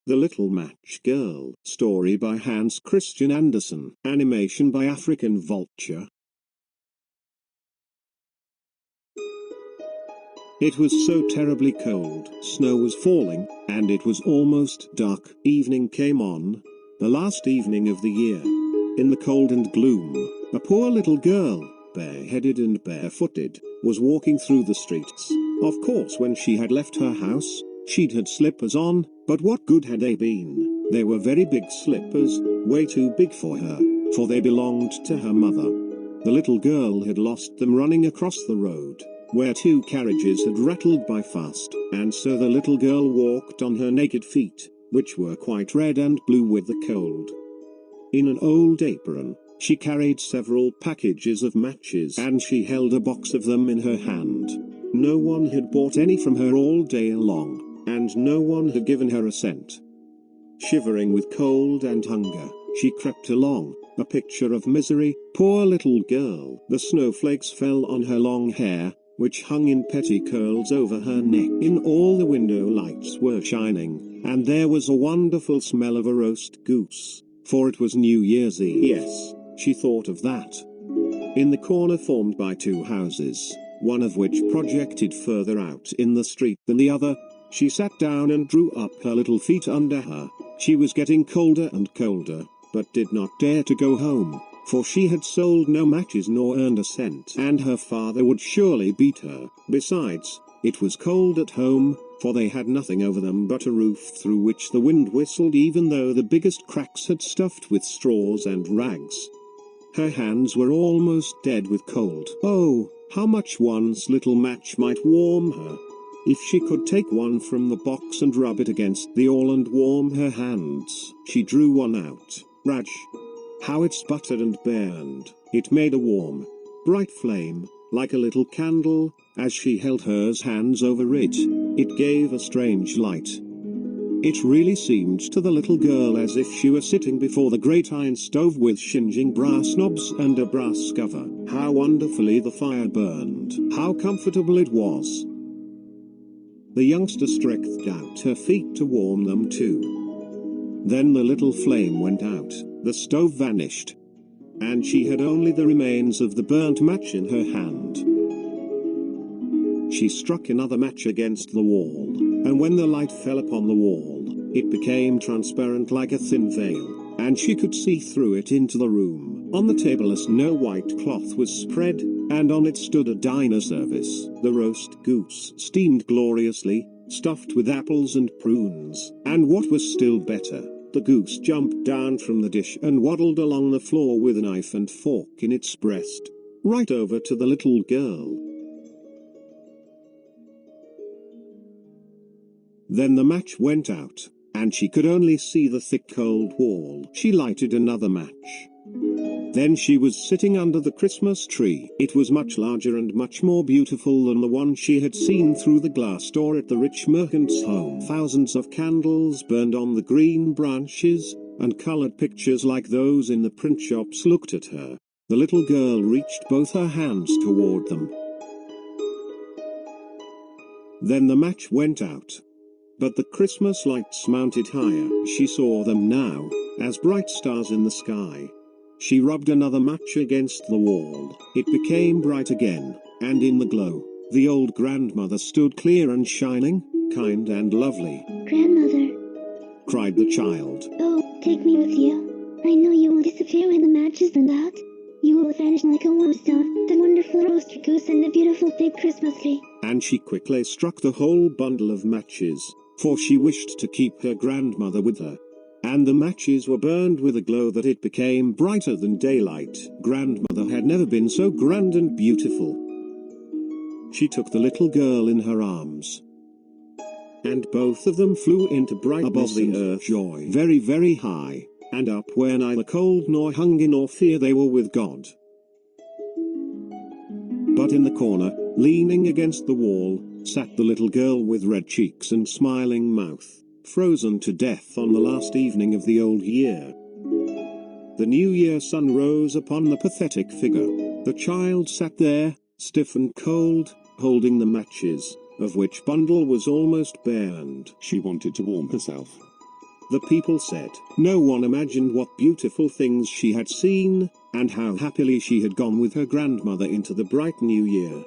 The Little Match Girl. Story by Hans Christian Andersen. Animation by African Vulture. It was so terribly cold, snow was falling, and it was almost dark. Evening came on, the last evening of the year. In the cold and gloom, a poor little girl, bareheaded and barefooted, was walking through the streets. Of course, when she had left her house, she'd had slippers on, but what good had they been? They were very big slippers, way too big for her, for they belonged to her mother. The little girl had lost them running across the road, where two carriages had rattled by fast, and so the little girl walked on her naked feet, which were quite red and blue with the cold. In an old apron, she carried several packages of matches and she held a box of them in her hand. No one had bought any from her all day long, and no one had given her a cent. Shivering with cold and hunger, she crept along, a picture of misery. Poor little girl. The snowflakes fell on her long hair, which hung in petty curls over her neck. In all the window lights were shining, and there was a wonderful smell of a roast goose, for it was New Year's Eve. Yes, she thought of that. In the corner formed by two houses, one of which projected further out in the street than the other, she sat down and drew up her little feet under her. She was getting colder and colder, but did not dare to go home, for she had sold no matches nor earned a cent, and her father would surely beat her. Besides, it was cold at home, for they had nothing over them but a roof through which the wind whistled, even though the biggest cracks had stuffed with straws and rags. Her hands were almost dead with cold. Oh, how much one's little match might warm her! If she could take one from the box and rub it against the oil and warm her hands. She drew one out. Raj! How it sputtered and burned. It made a warm, bright flame, like a little candle. As she held her hands over it, it gave a strange light. It really seemed to the little girl as if she were sitting before the great iron stove with shinging brass knobs and a brass cover. How wonderfully the fire burned. How comfortable it was. The youngster stretched out her feet to warm them too. Then the little flame went out, the stove vanished, and she had only the remains of the burnt match in her hand. She struck another match against the wall, and when the light fell upon the wall, it became transparent like a thin veil, and she could see through it into the room. On the table a snow-white cloth was spread, and on it stood a dinner service. The roast goose steamed gloriously, stuffed with apples and prunes, and what was still better, the goose jumped down from the dish and waddled along the floor with a knife and fork in its breast, right over to the little girl. Then the match went out, and she could only see the thick cold wall. She lighted another match. Then she was sitting under the Christmas tree. It was much larger and much more beautiful than the one she had seen through the glass door at the rich merchant's home. Thousands of candles burned on the green branches, and colored pictures like those in the print shops looked at her. The little girl reached both her hands toward them. Then the match went out. But the Christmas lights mounted higher. She saw them now, as bright stars in the sky. She rubbed another match against the wall. It became bright again, and in the glow, the old grandmother stood clear and shining, kind and lovely. Grandmother, cried the child. oh, take me with you. I know you will disappear when the match is burned out. You will vanish like a warm stone, the wonderful roast goose and the beautiful big Christmas tree. And she quickly struck the whole bundle of matches, for she wished to keep her grandmother with her. And the matches were burned with a glow that it became brighter than daylight. Grandmother had never been so grand and beautiful. She took the little girl in her arms, and both of them flew into brightness above the earth, joy, very, very high, and up where neither cold nor hunger nor fear, they were with God. But in the corner, leaning against the wall, sat the little girl with red cheeks and smiling mouth, frozen to death on the last evening of the old year. The New Year sun rose upon the pathetic figure. The child sat there, stiff and cold, holding the matches, of which bundle was almost burned. She wanted to warm herself. The people said, no one imagined what beautiful things she had seen, and how happily she had gone with her grandmother into the bright new year.